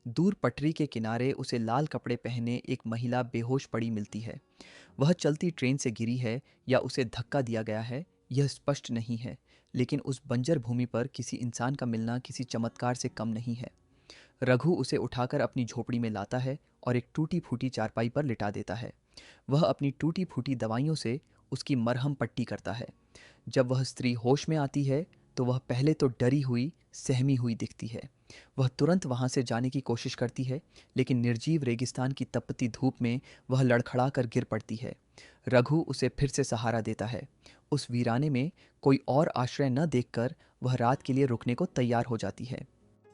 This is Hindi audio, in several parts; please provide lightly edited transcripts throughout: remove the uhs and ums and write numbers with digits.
दूर पटरी के किनारे उसे लाल कपड़े पहने एक महिला बेहोश पड़ी मिलती है। वह चलती ट्रेन से गिरी है या उसे धक्का दिया गया है, यह स्पष्ट नहीं है, लेकिन उस बंजर भूमि पर किसी इंसान का मिलना किसी चमत्कार से कम नहीं है। रघु उसे उठाकर अपनी झोपड़ी में लाता है और एक टूटी फूटी चारपाई पर लिटा देता है। वह अपनी टूटी फूटी दवाइयों से उसकी मरहम पट्टी करता है। जब वह स्त्री होश में आती है तो वह पहले तो डरी हुई, सहमी हुई दिखती है। वह तुरंत वहां से जाने की कोशिश करती है, लेकिन निर्जीव रेगिस्तान की तपती धूप में वह लड़खड़ा कर गिर पड़ती है। रघु उसे फिर से सहारा देता है। उस वीराने में कोई और आश्रय न देखकर वह रात के लिए रुकने को तैयार हो जाती है।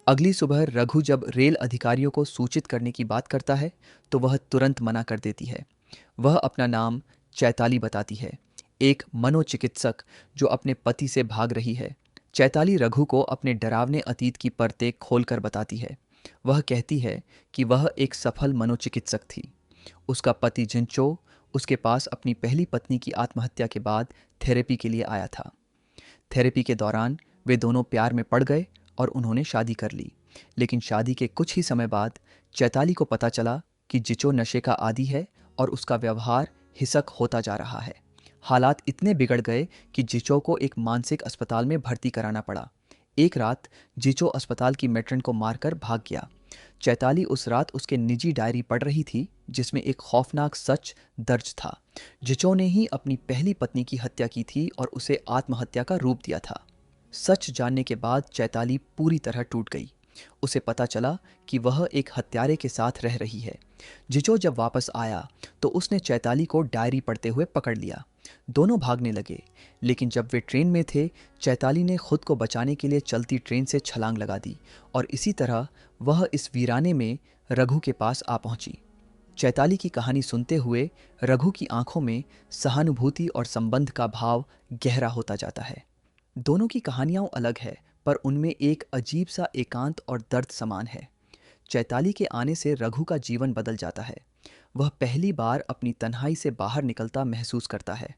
अगली सुबह रघु जब रेल अधिकारियों को सूचित करने की बात करता है तो वह तुरंत मना कर देती है। वह अपना नाम चैताली बताती है, एक मनोचिकित्सक जो अपने पति से भाग रही है। चैताली रघु को अपने डरावने अतीत की परतें खोलकर बताती है। वह कहती है कि वह एक सफल मनोचिकित्सक थी। उसका पति जिंचो उसके पास अपनी पहली पत्नी की आत्महत्या के बाद थेरेपी के लिए आया था। थेरेपी के दौरान वे दोनों प्यार में पड़ गए और उन्होंने शादी कर ली। लेकिन शादी के कुछ ही समय बाद चैताली को पता चला कि जिचो नशे का आदी है और उसका व्यवहार हिंसक होता जा रहा है। हालात इतने बिगड़ गए कि जिचो को एक मानसिक अस्पताल में भर्ती कराना पड़ा। एक रात जिचो अस्पताल की मेट्रन को मारकर भाग गया। चैताली उस रात उसके निजी डायरी पढ़ रही थी, जिसमें एक खौफनाक सच दर्ज था। जिचो ने ही अपनी पहली पत्नी की हत्या की थी और उसे आत्महत्या का रूप दिया था। सच जानने के बाद चैताली पूरी तरह टूट गई। उसे पता चला कि वह एक हत्यारे के साथ रह रही है। जिचो जब वापस आया तो उसने चैताली को डायरी पढ़ते हुए पकड़ लिया। दोनों भागने लगे, लेकिन जब वे ट्रेन में थे, चैताली ने खुद को बचाने के लिए चलती ट्रेन से छलांग लगा दी और इसी तरह वह इस वीराने में रघु के पास आ पहुंची। चैताली की कहानी सुनते हुए रघु की आंखों में सहानुभूति और संबंध का भाव गहरा होता जाता है। दोनों की कहानियां अलग है, पर उनमें एक अजीब सा एकांत और दर्द समान है। चैताली के आने से रघु का जीवन बदल जाता है। वह पहली बार अपनी तन्हाई से बाहर निकलता महसूस करता है।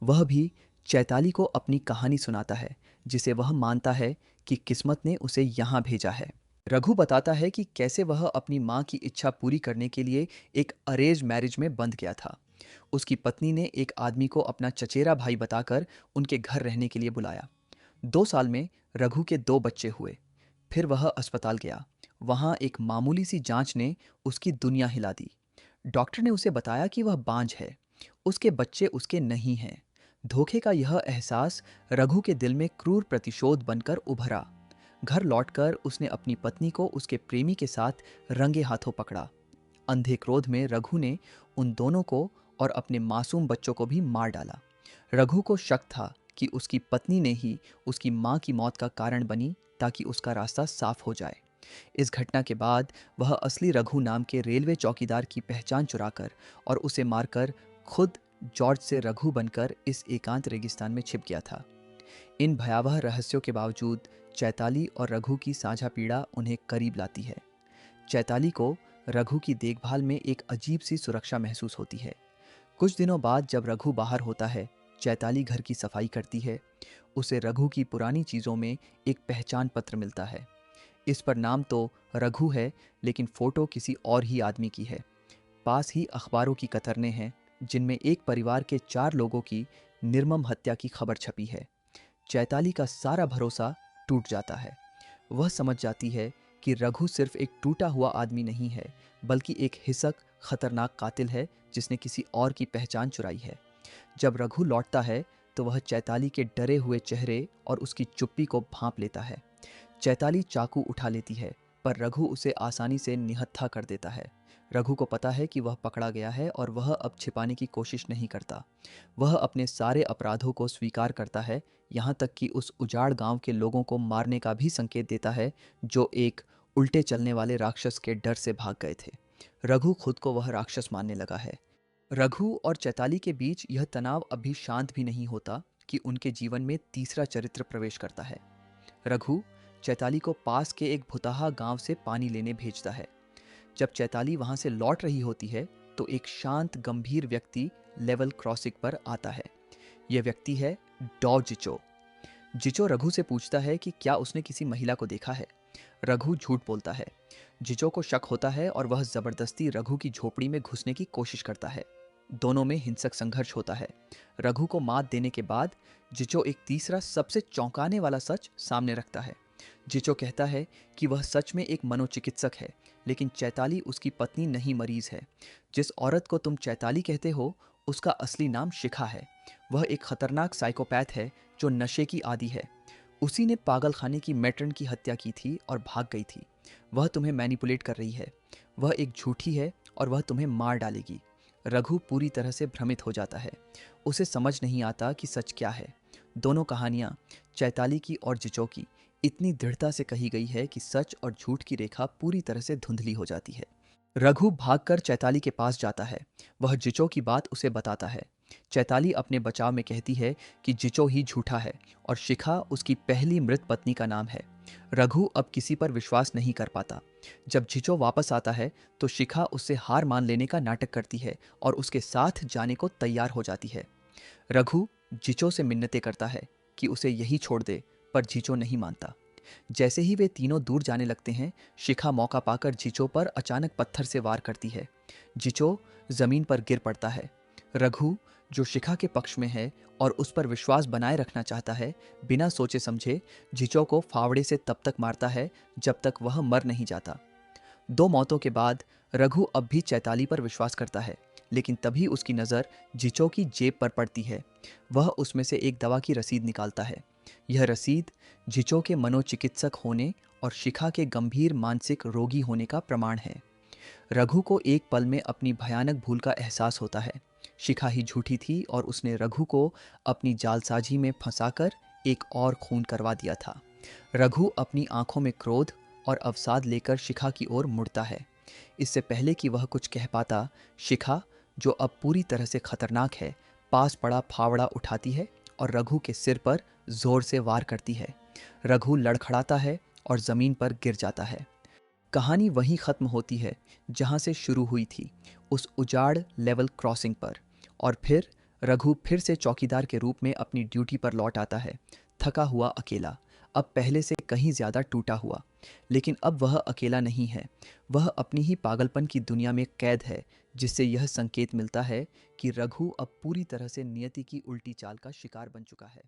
वह भी चैताली को अपनी कहानी सुनाता है, जिसे वह मानता है कि किस्मत ने उसे यहाँ भेजा है। रघु बताता है कि कैसे वह अपनी माँ की इच्छा पूरी करने के लिए एक अरेंज मैरिज में बंध गया था। उसकी पत्नी ने एक आदमी को अपना चचेरा भाई बताकर उनके घर रहने के लिए बुलाया। 2 साल में रघु के 2 बच्चे हुए। फिर वह अस्पताल गया। वहां एक मामूली सी जांच ने उसकी दुनिया हिला दी। डॉक्टर ने उसे बताया कि वह बांझ है, उसके बच्चे उसके नहीं हैं। धोखे का यह एहसास रघु के दिल में क्रूर प्रतिशोध बनकर उभरा। घर लौटकर उसने अपनी पत्नी को उसके प्रेमी के साथ रंगे हाथों पकड़ा। अंधे क्रोध में रघु ने उन दोनों को और अपने मासूम बच्चों को भी मार डाला। रघु को शक था कि उसकी पत्नी ने ही उसकी मां की मौत का कारण बनी, ताकि उसका रास्ता साफ हो जाए। इस घटना के बाद वह असली रघु नाम के रेलवे चौकीदार की पहचान चुराकर और उसे मारकर खुद जॉर्ज से रघु बनकर इस एकांत रेगिस्तान में छिप गया था। इन भयावह रहस्यों के बावजूद चैताली और रघु की साझा पीड़ा उन्हें करीब लाती है। चैताली को रघु की देखभाल में एक अजीब सी सुरक्षा महसूस होती है। कुछ दिनों बाद जब रघु बाहर होता है, चैताली घर की सफाई करती है। उसे रघु की पुरानी चीज़ों में एक पहचान पत्र मिलता है। इस पर नाम तो रघु है, लेकिन फोटो किसी और ही आदमी की है। पास ही अखबारों की कतरने हैं, जिनमें एक परिवार के 4 लोगों की निर्मम हत्या की खबर छपी है। चैताली का सारा भरोसा टूट जाता है। वह समझ जाती है कि रघु सिर्फ एक टूटा हुआ आदमी नहीं है, बल्कि एक हिंसक, खतरनाक कातिल है जिसने किसी और की पहचान चुराई है। जब रघु लौटता है तो वह चैताली के डरे हुए चेहरे और उसकी चुप्पी को भांप लेता है। चैताली चाकू उठा लेती है, पर रघु उसे आसानी से निहत्था कर देता है। रघु को पता है कि वह पकड़ा गया है और वह अब छिपाने की कोशिश नहीं करता। वह अपने सारे अपराधों को स्वीकार करता है, यहाँ तक कि उस उजाड़ गांव के लोगों को मारने का भी संकेत देता है, जो एक उल्टे चलने वाले राक्षस के डर से भाग गए थे। रघु खुद को वह राक्षस मानने लगा है। रघु और चैताली के बीच यह तनाव अभी शांत भी नहीं होता कि उनके जीवन में तीसरा चरित्र प्रवेश करता है। रघु चैताली को पास के एक भुताहा गांव से पानी लेने भेजता है। जब चैताली वहां से लौट रही होती है तो एक शांत गंभीर व्यक्ति लेवल क्रॉसिंग पर आता है। यह व्यक्ति है डॉ जिचो। जिचो रघु से पूछता है कि क्या उसने किसी महिला को देखा है। रघु झूठ बोलता है। जिचो को शक होता है और वह जबरदस्ती रघु की झोपड़ी में घुसने की कोशिश करता है। दोनों में हिंसक संघर्ष होता है। रघु को मात देने के बाद जिचो एक तीसरा सबसे चौंकाने वाला सच सामने रखता है। जिचो कहता है कि वह सच में एक मनोचिकित्सक है, लेकिन चैताली उसकी पत्नी नहीं, मरीज है। जिस औरत को तुम चैताली कहते हो उसका असली नाम शिखा है। वह एक खतरनाक साइकोपैथ है जो नशे की आदी है। उसी ने पागलखाने की मैट्रन की हत्या की थी और भाग गई थी। वह तुम्हें मैनिपुलेट कर रही है। वह एक झूठी है और वह तुम्हें मार डालेगी। रघु पूरी तरह से भ्रमित हो जाता है। उसे समझ नहीं आता कि सच क्या है। दोनों कहानियां, चैताली की और जिचो की, इतनी दृढ़ता से कही गई है कि सच और झूठ की रेखा पूरी तरह से धुंधली हो जाती है। रघु भागकर चैताली के पास जाता है। वह जिचो की बात उसे बताता है। चैताली अपने बचाव में कहती है कि जिचो ही झूठा है और शिखा उसकी पहली मृत पत्नी का नाम है। रघु अब किसी पर विश्वास नहीं कर पाता। जब जिचो वापस आता है तो शिखा उससे हार मान लेने का नाटक करती है और उसके साथ जाने को तैयार हो जाती है। रघु जिचो से मिन्नतें करता है कि उसे यही छोड़ दे, पर जिचो नहीं मानता। जैसे ही वे तीनों दूर जाने लगते हैं, शिखा मौका पाकर जिचो पर अचानक पत्थर से वार करती है। जिचो जमीन पर गिर पड़ता है। रघु, जो शिखा के पक्ष में है और उस पर विश्वास बनाए रखना चाहता है, बिना सोचे समझे जिचो को फावड़े से तब तक मारता है जब तक वह मर नहीं जाता। दो मौतों के बाद रघु अब भी चैताली पर विश्वास करता है, लेकिन तभी उसकी नज़र जिचो की जेब पर पड़ती है। वह उसमें से एक दवा की रसीद निकालता है। यह रसीद जिचो के मनोचिकित्सक होने और शिखा के गंभीर मानसिक रोगी होने का प्रमाण है। रघु को एक पल में अपनी भयानक भूल का एहसास होता है। शिखा ही झूठी थी और उसने रघु को अपनी जालसाजी में फंसाकर एक और खून करवा दिया था। रघु अपनी आंखों में क्रोध और अवसाद लेकर शिखा की ओर मुड़ता है। इससे पहले कि वह कुछ कह पाता, शिखा, जो अब पूरी तरह से खतरनाक है, पास पड़ा फावड़ा उठाती है और रघु के सिर पर जोर से वार करती है। रघु लड़खड़ाता है और जमीन पर गिर जाता है। कहानी वहीं खत्म होती है जहां से शुरू हुई थी, उस उजाड़ लेवल क्रॉसिंग पर। और फिर रघु फिर से चौकीदार के रूप में अपनी ड्यूटी पर लौट आता है, थका हुआ, अकेला, अब पहले से कहीं ज्यादा टूटा हुआ। लेकिन अब वह अकेला नहीं है। वह अपनी ही पागलपन की दुनिया में कैद है, जिससे यह संकेत मिलता है कि रघु अब पूरी तरह से नियति की उल्टी चाल का शिकार बन चुका है।